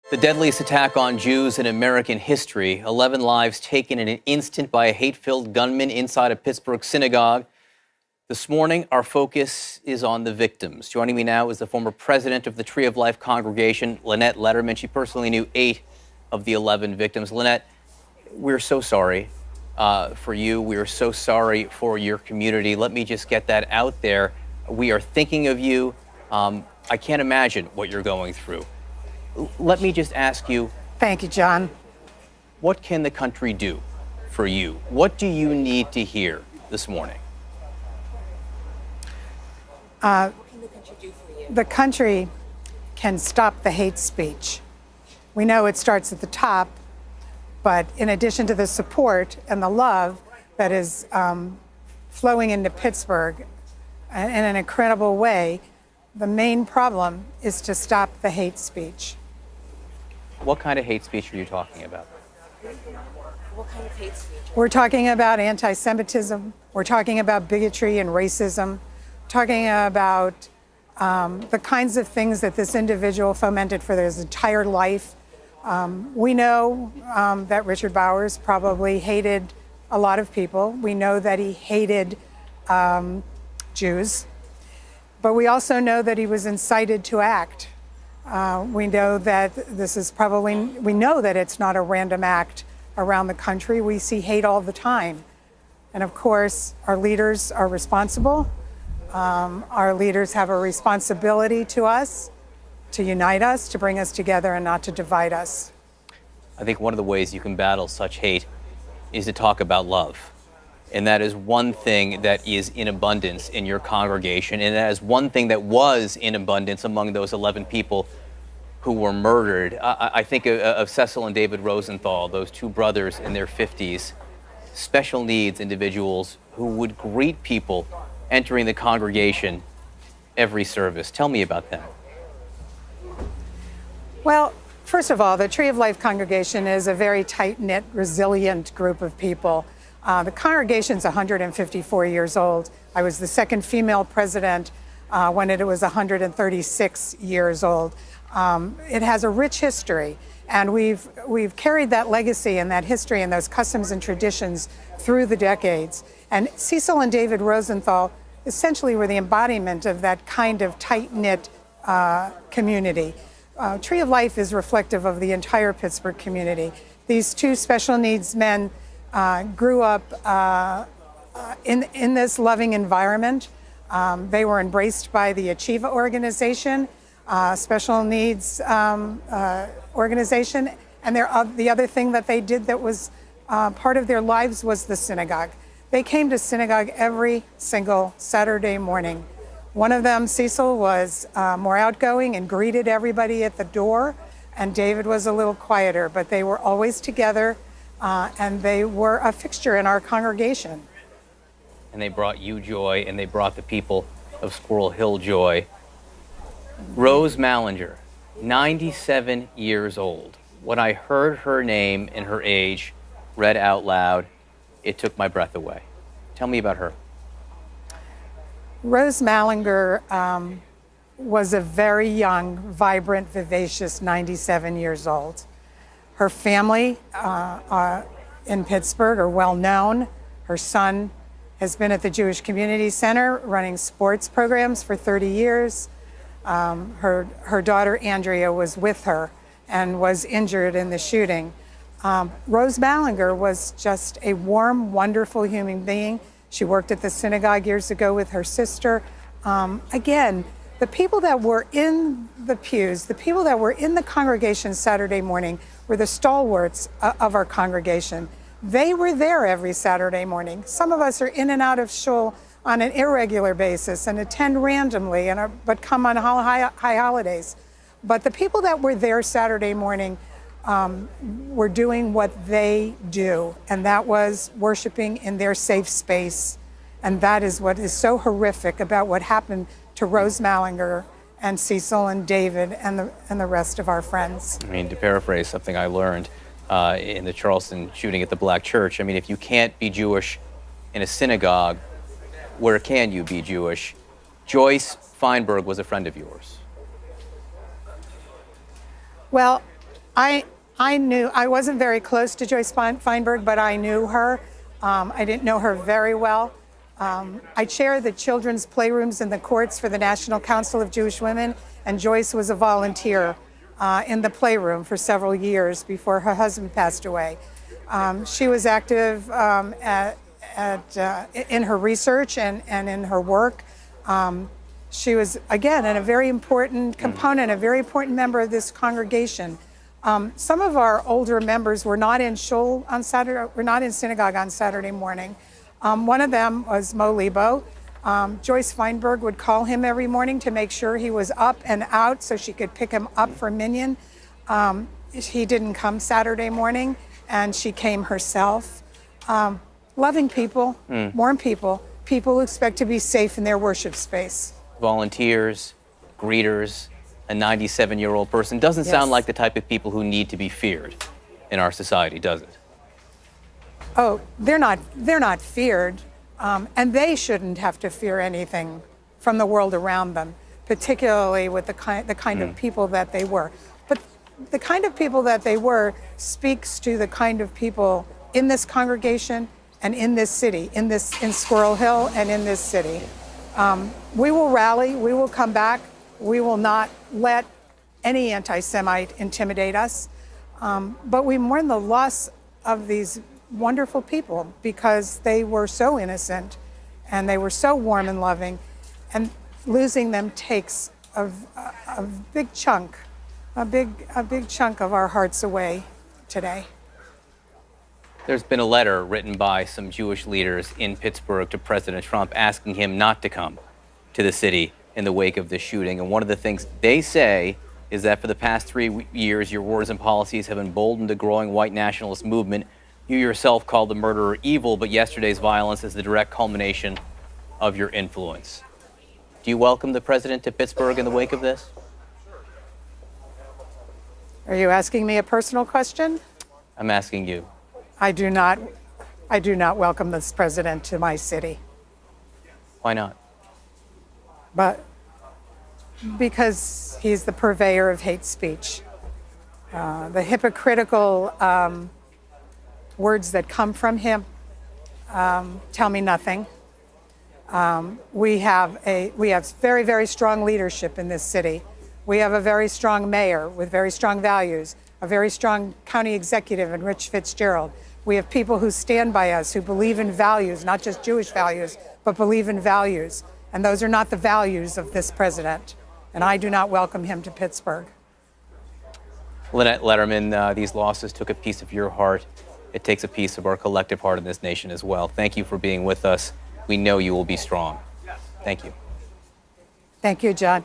The deadliest attack on Jews in American history, 11 lives taken in an instant by a hate-filled gunman inside a Pittsburgh synagogue. This morning, our focus is on the victims. Joining me now is the former president of the Tree of Life congregation, Lynette Lederman. She personally knew 8 of the 11 victims. Lynette, we're so sorry for you. We are so sorry for your community. Let me just get that out there. We are thinking of you. I can't imagine what you're going through. Let me just ask you. Thank you, John. What can the country do for you? What do you need to hear this morning? What can the country do for you? The country can stop the hate speech. We know it starts at the top, but in addition to the support and the love that is flowing into Pittsburgh in an incredible way, the main problem is to stop the hate speech. What kind of hate speech are you talking about? What kind of hate speech? We're talking about anti-Semitism. We're talking about bigotry and racism. Talking about the kinds of things that this individual fomented for his entire life. We know that Richard Bowers probably hated a lot of people. We know that he hated Jews. But we also know that he was incited to act. We know that we know that it's not a random act around the country. We see hate all the time. And of course, our leaders are responsible. Our leaders have a responsibility to us, to unite us, to bring us together and not to divide us. I think one of the ways you can battle such hate is to talk about love. And that is one thing that is in abundance in your congregation. And that is one thing that was in abundance among those 11 people who were murdered. I think of Cecil and David Rosenthal, those two brothers in their 50s, special needs individuals who would greet people entering the congregation every service. Tell me about that. Well, first of all, the Tree of Life congregation is a very tight-knit, resilient group of people. The congregation's 154 years old. I was the second female president when it was 136 years old. It has a rich history, and we've carried that legacy and that history and those customs and traditions through the decades. And Cecil and David Rosenthal essentially were the embodiment of that kind of tight-knit community. Tree of Life is reflective of the entire Pittsburgh community. These two special needs men grew up in this loving environment. They were embraced by the Achieva organization, special needs organization. And the other thing that they did that was part of their lives was the synagogue. They came to synagogue every single Saturday morning. One of them, Cecil, was more outgoing and greeted everybody at the door. And David was a little quieter, but they were always together. And they were a fixture in our congregation. And they brought you joy, and they brought the people of Squirrel Hill joy. Rose Mallinger, 97 years old. When I heard her name and her age read out loud, it took my breath away. Tell me about her. Rose Mallinger was a very young, vibrant, vivacious 97 years old. Her family in Pittsburgh are well known. Her son has been at the Jewish Community Center running sports programs for 30 years. Her daughter Andrea was with her and was injured in the shooting. Rose Mallinger was just a warm, wonderful human being. She worked at the synagogue years ago with her sister. Again, the people that were in the pews, the people that were in the congregation Saturday morning were the stalwarts of our congregation. They were there every Saturday morning. Some of us are in and out of shul on an irregular basis and attend randomly, but come on high holidays. But the people that were there Saturday morning were doing what they do, and that was worshiping in their safe space. And that is what is so horrific about what happened to Rose Mallinger and Cecil and David and the rest of our friends. I mean, to paraphrase something I learned in the Charleston shooting at the Black Church, I mean, if you can't be Jewish in a synagogue, where can you be Jewish? Joyce Feinberg was a friend of yours. Well, I wasn't very close to Joyce Feinberg, but I knew her. I didn't know her very well. I chair the children's playrooms in the courts for the National Council of Jewish Women, and Joyce was a volunteer in the playroom for several years before her husband passed away. She was active in her research and in her work. She was, again, a very important component, a very important member of this congregation. Some of our older members were not in shul on Saturday, were not in synagogue on Saturday morning. One of them was Mo Lebo. Joyce Feinberg would call him every morning to make sure he was up and out so she could pick him up for minyan. He didn't come Saturday morning, and she came herself. Loving people, warm people, people who expect to be safe in their worship space. Volunteers, greeters, a 97-year-old person. Doesn't sound like the type of people who need to be feared in our society, does it? Oh, they're not feared, and they shouldn't have to fear anything from the world around them, particularly with the kind of people that they were. But the kind of people that they were speaks to the kind of people in this congregation and in this city, in Squirrel Hill and in this city. We will rally, we will come back, we will not let any anti-Semite intimidate us, but we mourn the loss of these wonderful people because they were so innocent and they were so warm and loving, and losing them takes a big chunk of our hearts away today. There's been a letter written by some Jewish leaders in Pittsburgh to President Trump asking him not to come to the city in the wake of this shooting. And one of the things they say is that for the past 3 years, your words and policies have emboldened the growing white nationalist movement. You yourself called the murderer evil, but yesterday's violence is the direct culmination of your influence. Do you welcome the president to Pittsburgh in the wake of this? Are you asking me a personal question? I'm asking you. I do not welcome this president to my city. Why not? But because he's the purveyor of hate speech. The hypocritical words that come from him tell me nothing. We have very, very strong leadership in this city. We have a very strong mayor with very strong values, a very strong county executive in Rich Fitzgerald. We have people who stand by us, who believe in values, not just Jewish values, but believe in values. And those are not the values of this president. And I do not welcome him to Pittsburgh. Lynette, Lederman, these losses took a piece of your heart. It takes a piece of our collective heart in this nation as well. Thank you for being with us. We know you will be strong. Thank you. Thank you, John.